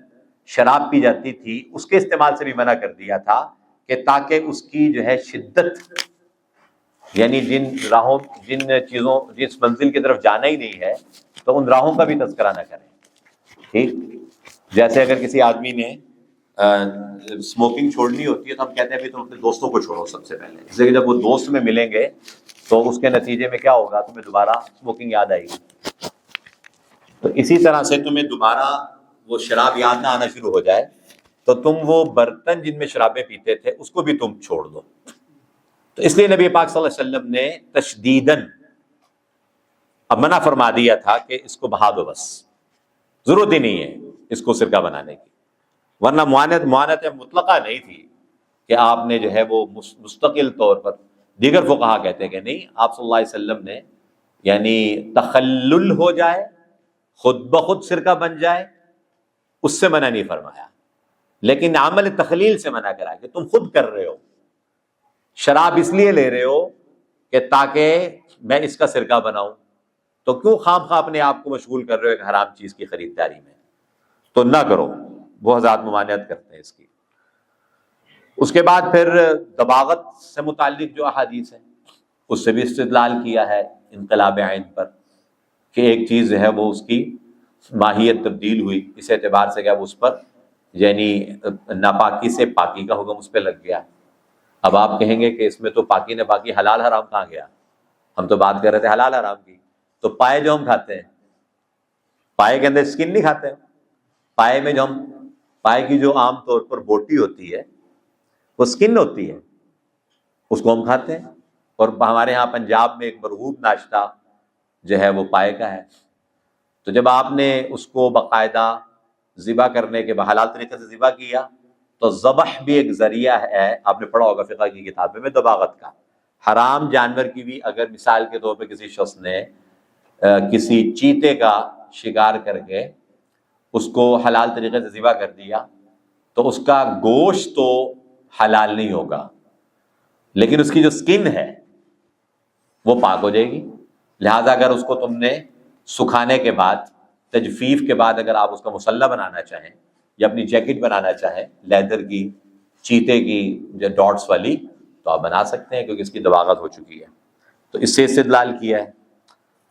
شراب پی جاتی تھی، اس کے استعمال سے بھی منع کر دیا تھا کہ تاکہ اس کی جو ہے شدت، یعنی جن راہوں، جن چیزوں، جس منزل کی طرف جانا ہی نہیں ہے تو ان راہوں کا بھی تذکرہ نہ کریں۔ ٹھیک، جیسے اگر کسی آدمی نے اسموکنگ چھوڑنی ہوتی ہے تو ہم کہتے ہیں تم اپنے دوستوں کو چھوڑو سب سے پہلے، اس لیے کہ جب وہ دوست میں ملیں گے تو اس کے نتیجے میں کیا ہوگا، تمہیں دوبارہ اسموکنگ یاد آئے گی۔ تو اسی طرح سے تمہیں دوبارہ وہ شراب یاد نہ آنا شروع ہو جائے تو تم وہ برتن جن میں شرابیں پیتے تھے اس کو بھی تم چھوڑ دو۔ تو اس لیے نبی پاک صلی اللہ علیہ وسلم نے تشدیداً اب منع فرما دیا تھا کہ اس کو بہا دو، بس ضرورت ہی نہیں ہے اس کو سرکہ بنانے کی، ورنہ معانت مطلقہ نہیں تھی کہ آپ نے جو ہے وہ مستقل طور پر، دیگر فقہا کہتے ہیں کہ نہیں، آپ صلی اللہ علیہ وسلم نے یعنی تخلل ہو جائے، خود بخود سرکہ بن جائے، اس سے منع نہیں فرمایا، لیکن عمل تخلیل سے منع کرا کہ تم خود کر رہے ہو، شراب اس لیے لے رہے ہو کہ تاکہ میں اس کا سرکہ بناؤں، تو کیوں خام خواہ اپنے آپ کو مشغول کر رہے ہو ایک حرام چیز کی خریداری میں؟ تو نہ کرو، وہ حضرات ممانعت کرتے ہیں اس کی۔ اس کے بعد پھر دباغت سے متعلق جو احادیث ہیں اس سے بھی استدلال کیا ہے انقلاب عین پر، کہ ایک چیز جو ہے وہ اس کی ماہیت تبدیل ہوئی، اس اعتبار سے کیا وہ اس پر یعنی ناپاکی سے پاکی کا حکم اس پہ لگ گیا۔ اب آپ کہیں گے کہ اس میں تو پاکی ناپاکی حلال حرام کہاں گیا، ہم تو بات کر رہے تھے حلال حرام کی۔ تو پائے جو ہم کھاتے ہیں، پائے کے اندر اسکن نہیں کھاتے، پائے میں جو ہم، پائے کی جو عام طور پر بوٹی ہوتی ہے وہ اسکن ہوتی ہے، اس کو ہم کھاتے ہیں، اور ہمارے ہاں پنجاب میں ایک مرغوب ناشتہ جو ہے وہ پائے کا ہے۔ تو جب آپ نے اس کو باقاعدہ ذبح کرنے کے حلال طریقے سے ذبح کیا تو ذبح بھی ایک ذریعہ ہے، آپ نے پڑھا ہوگا فقہ کی کتابیں میں دباغت کا۔ حرام جانور کی بھی اگر مثال کے طور پہ کسی شخص نے کسی چیتے کا شکار کر کے اس کو حلال طریقے سے ذبح کر دیا تو اس کا گوشت تو حلال نہیں ہوگا، لیکن اس کی جو سکن ہے وہ پاک ہو جائے گی۔ لہٰذا اگر اس کو تم نے سکھانے کے بعد، تجفیف کے بعد اگر آپ اس کا مسلح بنانا چاہیں یا اپنی جیکٹ بنانا چاہیں لیدر کی، چیتے کی جو ڈاٹس والی، تو آپ بنا سکتے ہیں کیونکہ اس کی دباغت ہو چکی ہے۔ تو اس سے استدلال کیا ہے۔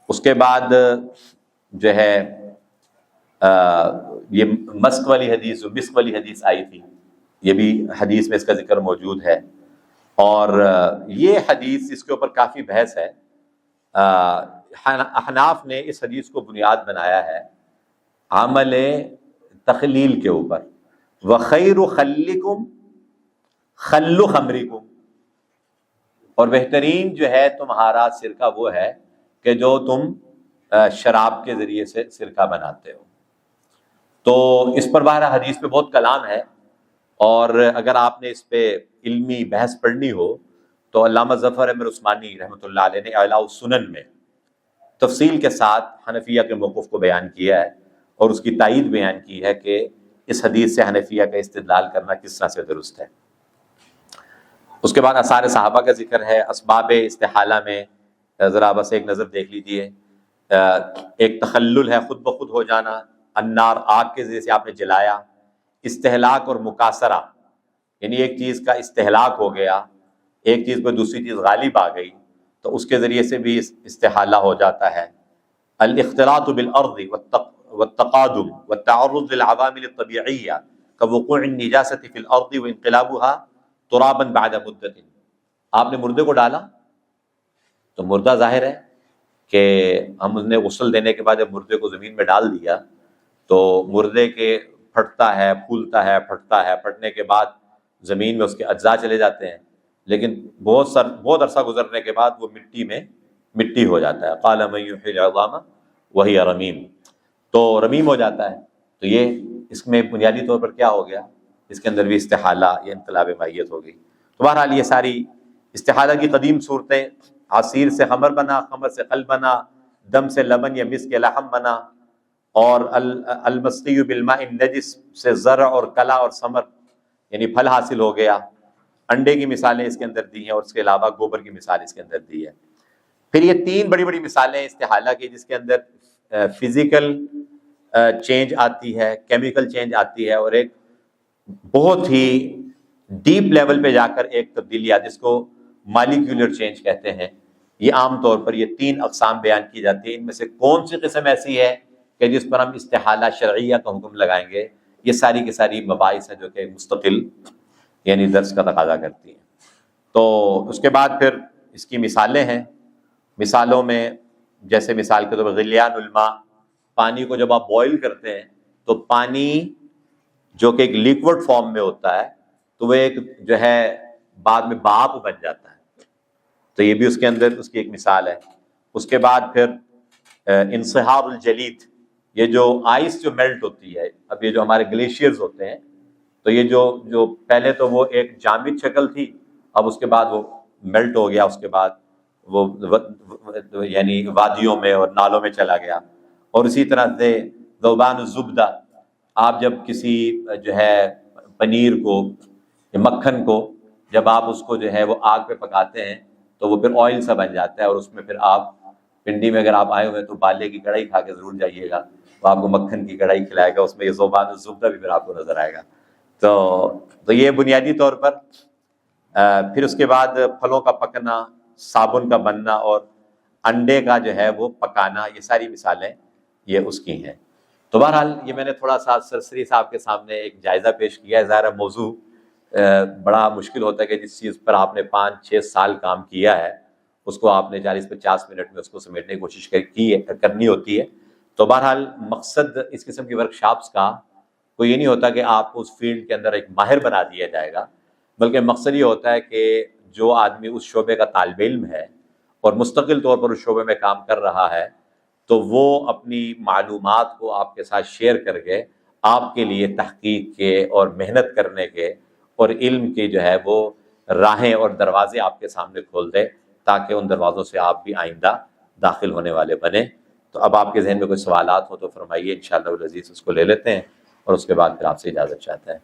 اس کے بعد جو ہے یہ مسک والی حدیث، جو مسک والی حدیث آئی تھی، یہ بھی حدیث میں اس کا ذکر موجود ہے، اور یہ حدیث اس کے اوپر کافی بحث ہے۔ احناف نے اس حدیث کو بنیاد بنایا ہے عمل تخلیل کے اوپر، وَخَيْرُ خَلِّكُمْ خَلُّ خَمْرِكُمْ، اور بہترین جو ہے تمہارا سرکہ وہ ہے کہ جو تم شراب کے ذریعے سے سرکہ بناتے ہو۔ تو اس پر بہرحال حدیث پہ بہت کلام ہے، اور اگر آپ نے اس پہ علمی بحث پڑھنی ہو تو علامہ ظفر احمد عثمانی رحمۃ اللہ علیہ نے اعلاء السنن میں تفصیل کے ساتھ حنفیہ کے موقف کو بیان کیا ہے، اور اس کی تائید بیان کی ہے کہ اس حدیث سے حنفیہ کا استدلال کرنا کس طرح سے درست ہے۔ اس کے بعد آثار صحابہ کا ذکر ہے۔ اسباب استحالہ میں ذرا بس ایک نظر دیکھ لیجئے۔ ایک تخلل ہے، خود بخود ہو جانا، النار آگ کے ذریعے سے آپ نے جلایا، استہلاک اور مکاسرہ، یعنی ایک چیز کا استہلاک ہو گیا، ایک چیز پہ دوسری چیز غالب آ گئی تو اس کے ذریعے سے بھی استحالہ ہو جاتا ہے۔ الاختلاط بالارض والتقادم والتعرض للعوامل الطبيعية كوقوع النجاسة في الارض وانقلابها ترابا بعد مدت۔ آپ نے مردے کو ڈالا تو مردہ ظاہر ہے کہ ہم نے غسل دینے کے بعد جب مردے کو زمین میں ڈال دیا تو مردے کے پھٹتا ہے، پھولتا ہے، پھٹتا ہے، پھٹنے کے بعد زمین میں اس کے اجزاء چلے جاتے ہیں، لیکن بہت عرصہ گزرنے کے بعد وہ مٹی میں مٹی ہو جاتا ہے۔ قال من یحیی العظام وہی رمیم، تو رمیم ہو جاتا ہے۔ تو یہ اس میں بنیادی طور پر کیا ہو گیا، اس کے اندر بھی استحالہ یا انقلاب ماہیت ہو گئی۔ تو بہرحال یہ ساری استحالہ کی قدیم صورتیں، عصیر سے خمر بنا، خمر سے قلب بنا، دم سے لبن یا مسک لحم بنا، اور المسقی بالماء النجس سے زرع اور کلا اور ثمر یعنی پھل حاصل ہو گیا۔ انڈے کی مثالیں اس کے اندر دی ہیں، اور اس کے علاوہ گوبر کی مثال اس کے اندر دی ہے۔ پھر یہ تین بڑی بڑی مثالیں استحالہ کی، جس کے اندر فزیکل چینج آتی ہے، کیمیکل چینج آتی ہے، اور ایک بہت ہی ڈیپ لیول پہ جا کر ایک تبدیلی آتی ہے، جس کو مالیکیولر چینج کہتے ہیں۔ یہ عام طور پر یہ تین اقسام بیان کی جاتی ہیں۔ ان میں سے کون سی قسم ایسی ہے کہ جس پر ہم استحالہ شرعیہ کا حکم لگائیں گے، یہ ساری کی ساری مباحث ہیں جو کہ مستقل یعنی درس کا تقاضا کرتی ہیں۔ تو اس کے بعد پھر اس کی مثالیں ہیں۔ مثالوں میں جیسے مثال کے طور پر غلیان الماء، پانی کو جب آپ بوائل کرتے ہیں تو پانی جو کہ ایک لیکوڈ فارم میں ہوتا ہے تو وہ ایک جو ہے بعد میں بھاپ بن جاتا ہے، تو یہ بھی اس کے اندر اس کی ایک مثال ہے۔ اس کے بعد پھر انصہار الجلید، یہ جو آئس جو میلٹ ہوتی ہے، اب یہ جو ہمارے گلیشیئرز ہوتے ہیں تو یہ جو پہلے تو وہ ایک جامد شکل تھی، اب اس کے بعد وہ میلٹ ہو گیا، اس کے بعد وہ یعنی وادیوں میں اور نالوں میں چلا گیا۔ اور اسی طرح سے ذوبان الزبدہ، آپ جب کسی جو ہے پنیر کو یا مکھن کو جب آپ اس کو جو ہے وہ آگ پہ پکاتے ہیں تو وہ پھر آئل سا بن جاتا ہے، اور اس میں پھر آپ پنڈی میں اگر آپ آئے ہوئے تو بالے کی کڑھائی کھا کے ضرور جائیے گا، وہ آپ کو مکھن کی کڑھائی کھلائے گا، اس میں یہ ذوبان الزبدہ بھی پھر آپ کو نظر آئے گا۔ تو یہ بنیادی طور پر پھر اس کے بعد پھلوں کا پکنا، صابن کا بننا، اور انڈے کا جو ہے وہ پکانا، یہ ساری مثالیں یہ اس کی ہیں۔ تو بہرحال یہ میں نے تھوڑا سا سرسری صاحب کے سامنے ایک جائزہ پیش کیا ہے۔ ظاہر موضوع بڑا مشکل ہوتا ہے کہ جس چیز پر آپ نے 5-6 سال کام کیا ہے اس کو آپ نے 40-50 منٹ میں اس کو سمیٹنے کی کوشش کرنی ہوتی ہے۔ تو بہرحال مقصد اس قسم کی ورکشاپس کا کوئی یہ نہیں ہوتا کہ آپ کو اس فیلڈ کے اندر ایک ماہر بنا دیا جائے گا، بلکہ مقصد یہ ہوتا ہے کہ جو آدمی اس شعبے کا طالب علم ہے اور مستقل طور پر اس شعبے میں کام کر رہا ہے تو وہ اپنی معلومات کو آپ کے ساتھ شیئر کر کے آپ کے لیے تحقیق کے اور محنت کرنے کے اور علم کے جو ہے وہ راہیں اور دروازے آپ کے سامنے کھول دے، تاکہ ان دروازوں سے آپ بھی آئندہ داخل ہونے والے بنیں۔ تو اب آپ کے ذہن میں کوئی سوالات ہو تو فرمائیے، انشاءاللہ العزیز اس کو لے لیتے ہیں، اور اس کے بعد پھر آپ سے اجازت چاہتے ہیں۔